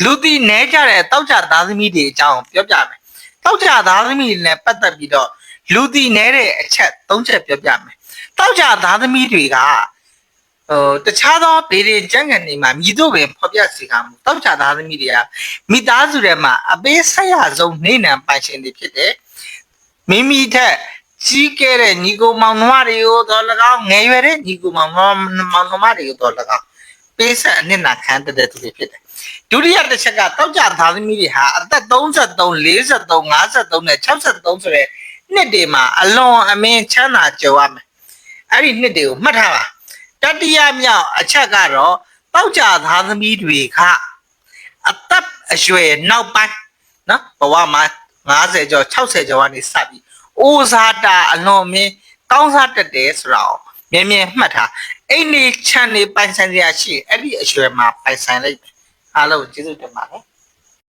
လူတီနဲကြတဲ့တောက်ကြသားသမီးတွေအကြောင်းပြောပြမယ်တောက်ကြသားသမီးတွေနဲ့ပတ်သက်ပြီးတော့လူတီနဲတဲ့အချက်၃ချက်ပြောပြမယ်တောက်ကြသားသမီးတွေကတခြားသောဒေဒီကျန်းကန်တွေမှာမြည်တို့ပင်ဖော်ပြစီကမှုတောက်ကြသားသမီးတွေကမိသားစုထဲမှာအပေးဆက်ရဆုံးနေနံပိုင်ရှင်တွေဖြစ်တယ်မိမိထက်ကြီးကဲတဲ့ညီကိုမောင်နှမတွေကိုတော့၎င်းငယ်ရွယ်တဲ့ညီကိုမောင်နှမတွေကိုတော့၎င်းပေးဆက်အနစ်နာခံတဲ့သူတွေဖြစ်တယ်ဒုတိယတစ်ချက်ကတောက်ကြသားသမီးတွေဟာအသက်33 43 53နဲ့63ဆိုတဲ့နှစ်တွေမှာအလွန်အမင်းချမ်းသာကြုံရမယ်အဲ့ဒီနှစ်တွေကိုမှတ်ထားပါတတိယမြောက်အချက်ကတော့တောက်ကြသားသမီးတွေကအသက်အရွယ်နောက်ပိုင်းနော်ဘဝမှာ50ကျော်60ကျော်ကနေစပြီးအိုးစားတာအလွန်မင်းကောင်းစားတတ်တယ်ဆိုတော့မြင်မှတ်ထားအိမ်နေချမ်းနေပိုင်ဆိုင်ရရှိအဲ့ဒီအရွယ်မှာပိုင်ဆိုင်လိုက်အားလုံးကျေးဇူးတင်ပါတယ်